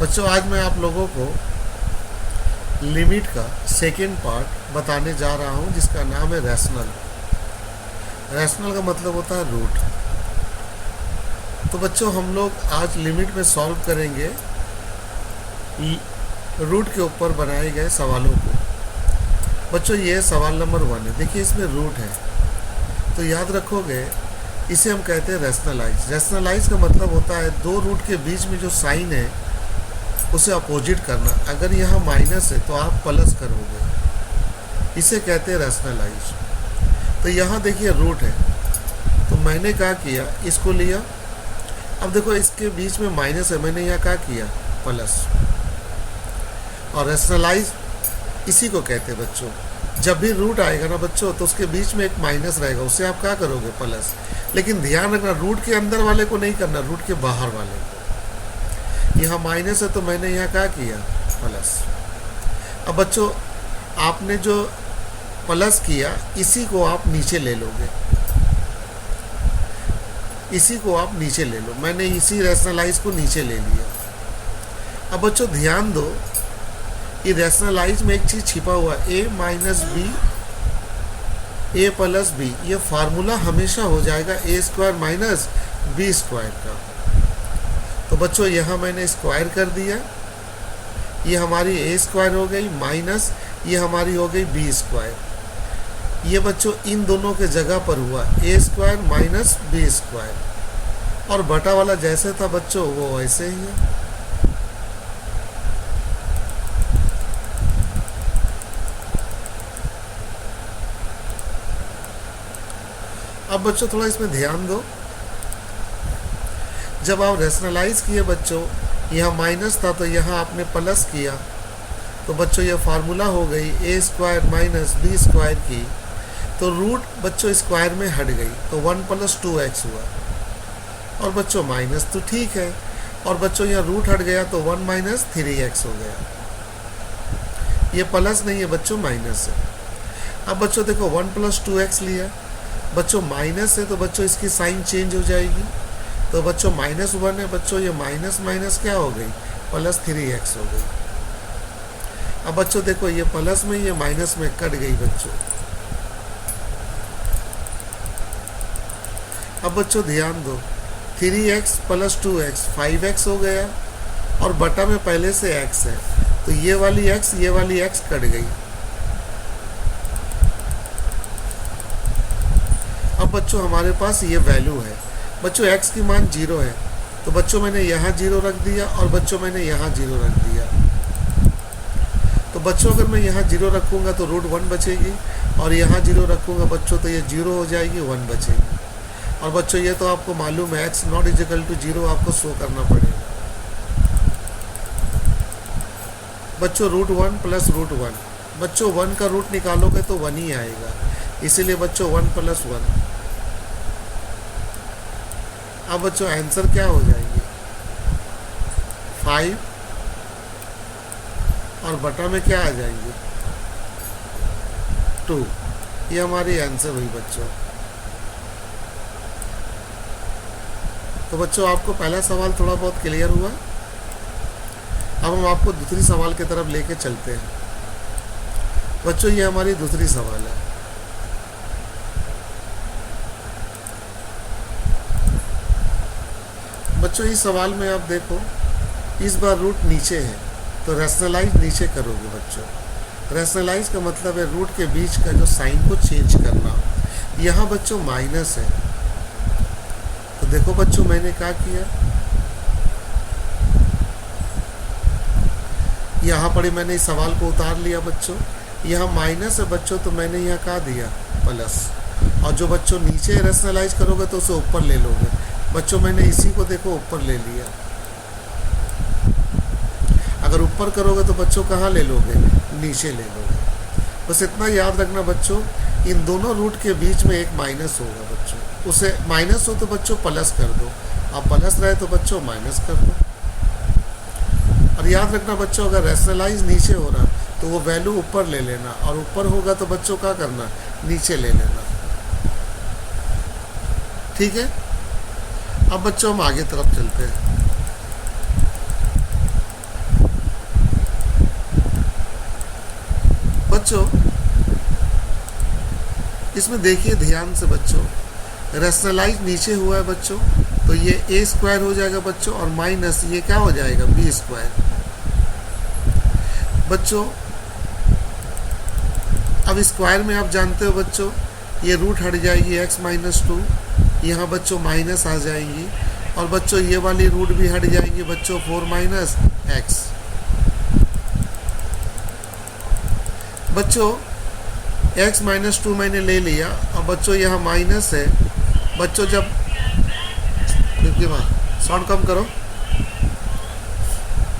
बच्चों आज मैं आप लोगों को लिमिट का सेकेंड पार्ट बताने जा रहा हूं जिसका नाम है रैशनल। रैशनल का मतलब होता है रूट। तो बच्चों हम लोग आज लिमिट में सॉल्व करेंगे रूट के ऊपर बनाए गए सवालों को। बच्चों ये सवाल नंबर 1 है। देखिए इसमें रूट है तो याद रखोगे इसे हम कहते हैं रैशनलाइज। रैशनलाइज का मतलब होता है दो रूट के बीच में जो साइन है उसे अपोजिट करना। अगर यहाँ माइनस है तो आप प्लस करोगे, इसे कहते हैं रैशनलाइज। तो यहाँ देखिए रूट है तो मैंने क्या किया, इसको लिया। अब देखो इसके बीच में माइनस है, मैंने यहाँ क्या किया प्लस। और रैशनलाइज इसी को कहते हैं बच्चों। जब भी रूट आएगा ना बच्चों तो उसके बीच में एक माइनस रहेगा, उससे आप क्या करोगे प्लस। लेकिन ध्यान रखना रूट के अंदर वाले को नहीं करना, रूट के बाहर वाले को। यहाँ माइनस है तो मैंने यहाँ क्या किया प्लस। अब बच्चों आपने जो प्लस किया इसी को आप नीचे ले लोगे, इसी को आप नीचे ले लो। मैंने इसी रैशनलाइज को नीचे ले लिया। अब बच्चों ध्यान दो कि रैशनलाइज में एक चीज़ छिपा हुआ है, ए माइनस बी ए प्लस बी। ये फार्मूला हमेशा हो जाएगा ए स्क्वायर माइनस बी स्क्वायर का। तो बच्चों यहाँ मैंने स्क्वायर कर दिया, ये हमारी ए स्क्वायर हो गई माइनस ये हमारी हो गई बी स्क्वायर। ये बच्चों इन दोनों के जगह पर हुआ ए स्क्वायर माइनस बी स्क्वायर। और बटा वाला जैसे था बच्चों वो वैसे ही है। अब बच्चों थोड़ा इसमें ध्यान दो। जब आप रैशनलाइज किए बच्चों, यहाँ माइनस था तो यहाँ आपने प्लस किया, तो बच्चों ये फार्मूला हो गई ए स्क्वायर माइनस बी स्क्वायर की। तो रूट बच्चों स्क्वायर में हट गई तो 1 + 2x हुआ। और बच्चों माइनस तो ठीक है, और बच्चों यहाँ रूट हट गया तो 1 - 3x हो गया। ये प्लस नहीं है बच्चों, माइनस है। अब बच्चों देखो 1 + 2x लिया, बच्चों माइनस है तो बच्चों इसकी साइन चेंज हो जाएगी। तो बच्चों -1 है, बच्चों ये माइनस माइनस क्या हो गई +3x हो गई। अब बच्चों देखो ये प्लस में ये माइनस में कट गई बच्चों। अब बच्चों ध्यान दो 3x + 2x 5x हो गया, और बटा में पहले से x है तो ये वाली x कट गई। अब बच्चों हमारे पास ये वैल्यू है बच्चों, x की मान 0 है तो बच्चों मैंने यहाँ 0 रख दिया, और बच्चों मैंने यहाँ 0 रख दिया। तो बच्चों अगर मैं यहाँ 0 रखूँगा तो रूट 1 बचेगी, और यहाँ 0 रखूँगा बच्चों तो ये 0 हो जाएगी, 1 बचेगी। और बच्चों ये तो आपको मालूम है x ≠ 0 आपको शो करना पड़ेगा। बच्चों √1 + √1, बच्चों 1 का रूट निकालोगे तो 1 ही आएगा, इसीलिए बच्चों 1 + 1। अब बच्चों आंसर क्या हो जाएंगे 5, और बटा में क्या आ जाएंगे 2। ये हमारी आंसर हुई बच्चों। तो बच्चों आपको पहला सवाल थोड़ा बहुत क्लियर हुआ। अब हम आपको दूसरी सवाल की तरफ लेके चलते हैं। बच्चों ये हमारी दूसरी सवाल है। बच्चों इस सवाल में आप देखो इस बार रूट नीचे है तो रैशनलाइज नीचे करोगे बच्चों। रैशनलाइज का मतलब है रूट के बीच का जो साइन को चेंज करना। यहाँ बच्चों माइनस है तो देखो बच्चों मैंने क्या किया, यहाँ पर मैंने इस सवाल को उतार लिया बच्चों। यहाँ माइनस है बच्चों तो मैंने यहाँ क्या दिया प्लस। और जो बच्चों नीचे रैशनलाइज करोगे तो उसे ऊपर ले लोगे। बच्चों मैंने इसी को देखो ऊपर ले लिया। अगर ऊपर करोगे तो बच्चों कहाँ ले लोगे, नीचे ले लोगे। बस इतना याद रखना बच्चों, इन दोनों रूट के बीच में एक माइनस होगा बच्चों, उसे माइनस हो तो बच्चों प्लस कर दो, अब प्लस रहे तो बच्चों माइनस कर दो। और याद रखना बच्चों अगर रैशनलाइज नीचे हो रहा तो वो वैल्यू ऊपर ले लेना, और ऊपर होगा तो बच्चों क्या करना नीचे ले लेना। ठीक है। अब बच्चों हम आगे तरफ चलते हैं। बच्चों इसमें देखिए ध्यान से बच्चों, रैशनलाइज नीचे हुआ है बच्चों, तो ये ए स्क्वायर हो जाएगा बच्चों, और माइनस ये क्या हो जाएगा बी स्क्वायर। बच्चों अब स्क्वायर में आप जानते हो बच्चों, ये रूट हट जाएगी x माइनस 2, यहाँ बच्चों माइनस आ जाएंगी, और बच्चों ये वाली रूट भी हट जाएंगी बच्चों 4 माइनस एक्स। बच्चों x माइनस 2 मैंने ले लिया, अब बच्चों यहाँ माइनस है बच्चों, जब देखिए वहाँ साउंड कम करो,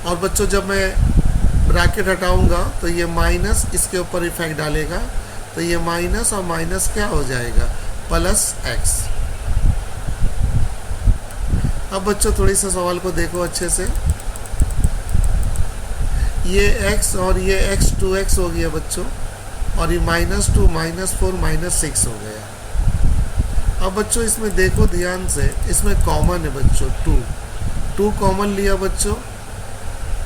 और बच्चों जब मैं ब्रैकेट हटाऊंगा तो ये माइनस इसके ऊपर इफेक्ट डालेगा, तो ये माइनस और माइनस क्या हो जाएगा प्लस एक्स। अब बच्चों थोड़ी सा सवाल को देखो अच्छे से, ये x और ये x 2x हो गया बच्चों, और ये माइनस 2 माइनस 4 माइनस 6 हो गया। अब बच्चों इसमें देखो ध्यान से, इसमें कॉमन है बच्चों 2 कॉमन लिया बच्चों,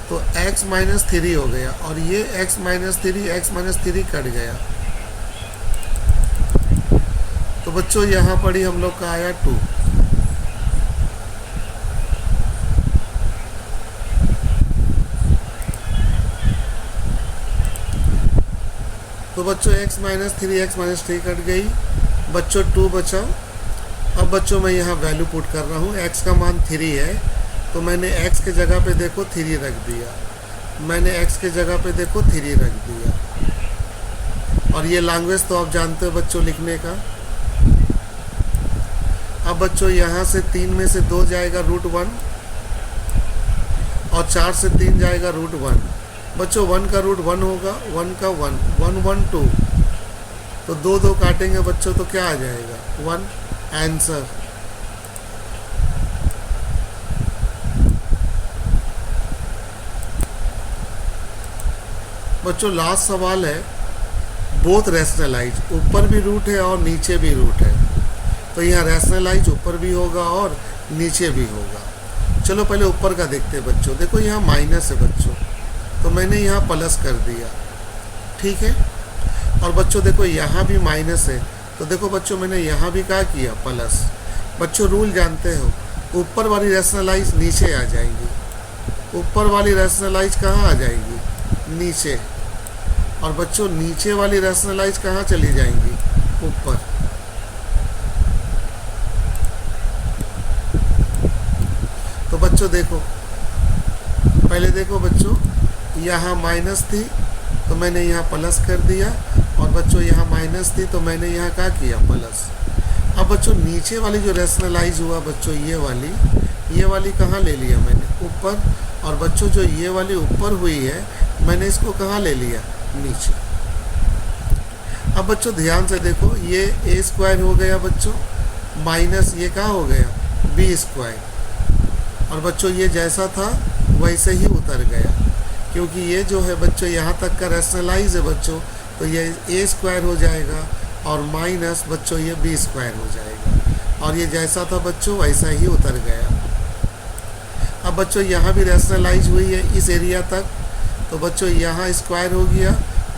तो x माइनस 3 हो गया, और ये x माइनस 3 कट गया, तो बच्चों यहाँ पड़ी हम लोग का आया 2। तो बच्चों x माइनस 3 कट गई बच्चों, 2 बचा। अब बच्चों मैं यहाँ वैल्यू पुट कर रहा हूँ, x का मान 3 है, तो मैंने x के जगह पे देखो 3 रख दिया, मैंने x के जगह पे देखो 3 रख दिया, और ये लैंग्वेज तो आप जानते हो बच्चों लिखने का। अब बच्चों यहाँ से 3 में से 2 जाएगा √1, और 4 से 3 जाएगा √1। बच्चों 1 का रूट 1 होगा, 1 का 1 1 1 2, तो 2 2 काटेंगे बच्चों तो क्या आ जाएगा 1 आंसर। बच्चों लास्ट सवाल है, बोथ रैशनलाइज, ऊपर भी रूट है और नीचे भी रूट है, तो यहाँ रैशनलाइज ऊपर भी होगा और नीचे भी होगा। चलो पहले ऊपर का देखते हैं बच्चों, देखो यहाँ माइनस है बच्चों, तो मैंने यहाँ प्लस कर दिया, ठीक है। और बच्चों देखो यहाँ भी माइनस है, तो देखो बच्चों मैंने यहाँ भी क्या किया प्लस। बच्चों रूल जानते हो, ऊपर वाली रैशनलाइज नीचे आ जाएंगी, ऊपर वाली रैशनलाइज कहाँ आ जाएगी नीचे, और बच्चों नीचे वाली रैशनलाइज कहाँ चली जाएंगी ऊपर। तो बच्चों देखो पहले देखो बच्चों, यहाँ माइनस थी तो मैंने यहाँ प्लस कर दिया, और बच्चों यहाँ माइनस थी तो मैंने यहाँ क्या किया प्लस। अब बच्चों नीचे वाली जो रैशनलाइज हुआ बच्चों, ये वाली कहाँ ले लिया मैंने ऊपर, और बच्चों जो ये वाली ऊपर हुई है मैंने इसको कहाँ ले लिया नीचे। अब बच्चों ध्यान से देखो, ये ए स्क्वायर हो गया बच्चों, माइनस ये क्या हो गया बी स्क्वायर, और बच्चों ये जैसा था वैसे ही उतर गया, क्योंकि ये जो है बच्चों यहाँ तक का रैशनलाइज है बच्चों, तो ये ए स्क्वायर हो जाएगा, और माइनस बच्चों ये बी स्क्वायर हो जाएगा, और ये जैसा था बच्चों वैसा ही उतर गया। अब बच्चों यहाँ भी रैशनलाइज हुई है इस एरिया तक, तो बच्चों यहाँ स्क्वायर हो गया,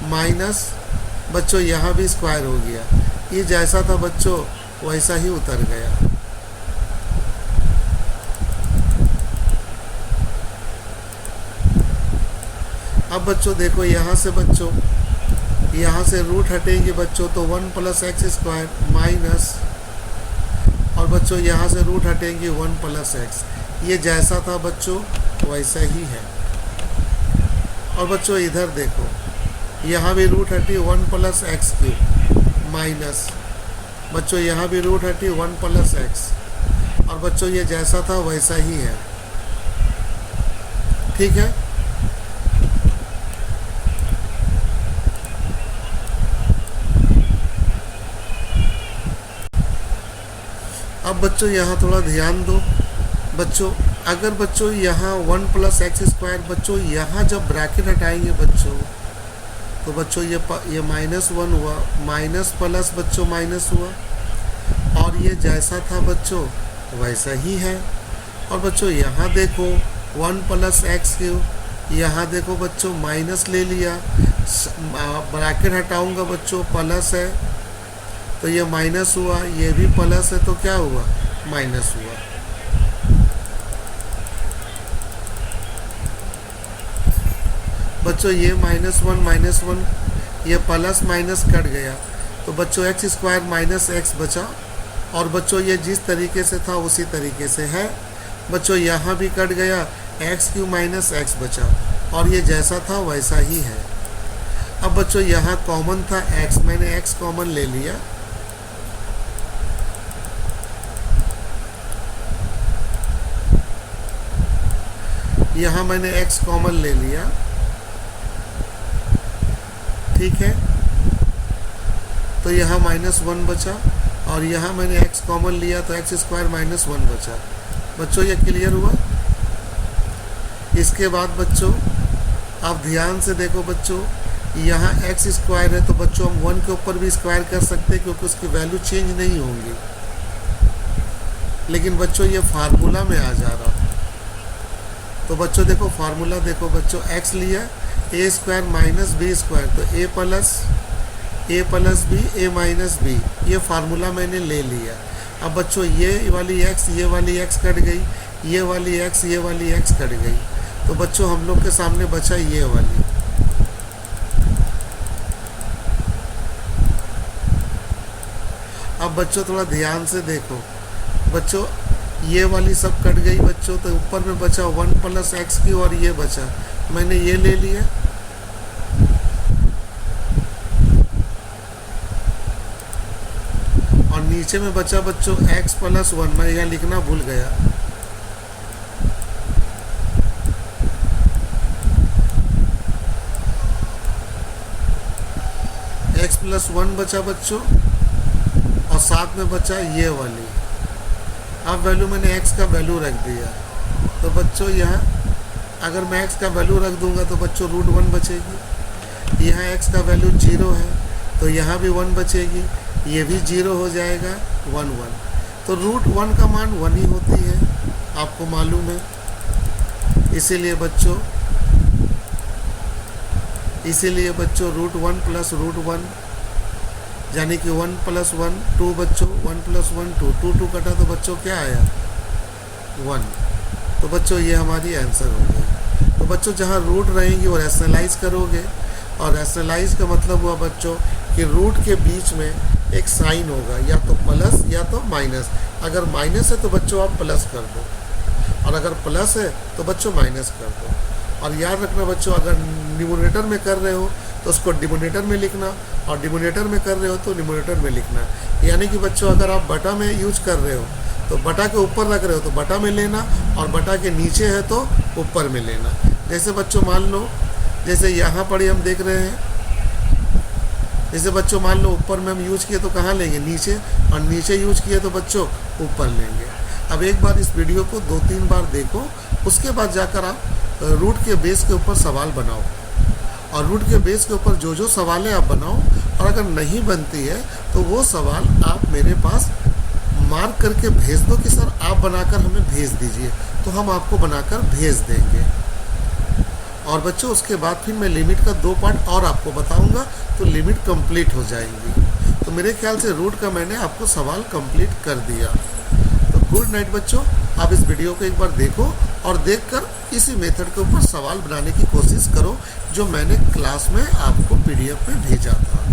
माइनस बच्चों यहाँ भी स्क्वायर हो गया, ये जैसा था बच्चों वैसा ही उतर गया। अब बच्चों देखो यहाँ से बच्चों, यहाँ से रूट हटेंगे बच्चों, तो 1 + x² माइनस, और बच्चों यहाँ से रूट हटेंगे 1 + x, ये जैसा था बच्चों वैसा ही है। और बच्चों इधर देखो, यहाँ भी रूट हटी 1 + x³ माइनस, बच्चों यहाँ भी रूट हटी 1 + x, और बच्चों ये जैसा था वैसा ही है, ठीक है। अब बच्चों यहाँ थोड़ा ध्यान दो बच्चों, अगर बच्चों यहाँ 1 + x² बच्चों यहाँ जब ब्रैकेट हटाएंगे बच्चों, तो बच्चों ये -1 हुआ, माइनस प्लस बच्चों माइनस हुआ, और ये जैसा था बच्चों वैसा ही है। और बच्चों यहाँ देखो 1 + x³, यहाँ देखो बच्चों माइनस ले लिया, ब्रैकेट हटाऊंगा बच्चों, प्लस है तो ये माइनस हुआ, ये भी प्लस है तो क्या हुआ, माइनस हुआ। बच्चों ये माइनस वन ये प्लस माइनस कट गया, तो बच्चों एक्स स्क्वायर माइनस एक्स बचा। और बच्चों ये जिस तरीके से था उसी तरीके से है। बच्चों यहाँ भी कट गया, एक्स क्यू माइनस एक्स बचा, और ये जैसा था वैसा ही है। अब बच्चों यहाँ कॉमन था एक्स, मैंने एक्स कॉमन ले लिया, यहाँ मैंने x कॉमन ले लिया, ठीक है। तो यहाँ -1 बचा, और यहाँ मैंने x कॉमन लिया तो एक्स स्क्वायर -1 बचा। बच्चों ये क्लियर हुआ। इसके बाद बच्चों आप ध्यान से देखो बच्चों, यहाँ एक्स स्क्वायर है तो बच्चों हम 1 के ऊपर भी स्क्वायर कर सकते हैं क्योंकि उसकी वैल्यू चेंज नहीं होंगी। लेकिन बच्चों ये फार्मूला में आ जा रहा, तो बच्चों देखो फार्मूला देखो बच्चों, x लिया a square minus B square, तो a plus B a minus B, ये फार्मूला मैंने ले लिया। अब बच्चों ये वाली x कट गई, ये वाली x कट गई, तो बच्चों हम लोग के सामने बचा ये वाली। अब बच्चों थोड़ा ध्यान से देखो बच्चों, ये वाली सब कट गई बच्चों, तो ऊपर में बचा 1 प्लस एक्स की, और ये बचा, मैंने ये ले लिया। और नीचे में बचा बच्चों x प्लस 1, मैं यहाँ लिखना भूल गया। x प्लस 1 बचा बच्चों, और साथ में बचा ये वाली। अब वैल्यू मैंने x का वैल्यू रख दिया, तो बच्चों यहाँ अगर मैं x का वैल्यू रख दूंगा तो बच्चों √1 बचेगी। यहाँ x का वैल्यू 0 है तो यहाँ भी 1 बचेगी, ये भी 0 हो जाएगा, 1 1। तो √1 का मान 1 ही होती है, आपको मालूम है। इसीलिए बच्चों √1 प्लस √1 यानी कि 1 प्लस 1 2 बच्चों, 1 प्लस 1 2 2 कटा तो बच्चों क्या आया, 1। तो बच्चों ये हमारी आंसर हो गई। तो बच्चों जहाँ रूट रहेंगी वो रैशनलाइज करोगे, और रैशनलाइज का मतलब हुआ बच्चों कि रूट के बीच में एक साइन होगा, या तो प्लस या तो माइनस। अगर माइनस है तो बच्चों आप प्लस कर दो, और अगर प्लस है तो बच्चों माइनस कर दो। और याद रखना बच्चों, अगर न्यूमरेटर में कर रहे हो तो उसको डिनोमिनेटर में लिखना, और डिनोमिनेटर में कर रहे हो तो न्यूमरेटर में लिखना। यानी कि बच्चों अगर आप बटा में यूज कर रहे हो तो बटा के ऊपर रख रहे हो तो बटा में लेना, और बटा के नीचे है तो ऊपर में लेना। जैसे बच्चों मान लो, जैसे यहाँ पर ही हम देख रहे हैं, जैसे बच्चों मान लो ऊपर में हम यूज किए तो कहाँ लेंगे, नीचे, और नीचे यूज किए तो बच्चों ऊपर लेंगे। अब एक बार इस वीडियो को 2-3 बार देखो, उसके बाद जाकर आप रूट के बेस के ऊपर सवाल बनाओ, और रूट के बेस के ऊपर जो जो सवाल है आप बनाओ। और अगर नहीं बनती है तो वो सवाल आप मेरे पास मार्क करके भेज दो कि सर आप बनाकर हमें भेज दीजिए, तो हम आपको बनाकर भेज देंगे। और बच्चों उसके बाद फिर मैं लिमिट का 2 पार्ट और आपको बताऊंगा, तो लिमिट कंप्लीट हो जाएंगी। तो मेरे ख्याल से रूट का मैंने आपको सवाल कंप्लीट कर दिया। तो गुड नाइट बच्चों, आप इस वीडियो को एक बार देखो, और देखकर इसी मेथड के ऊपर सवाल बनाने की कोशिश करो जो मैंने क्लास में आपको PDF में भेजा था।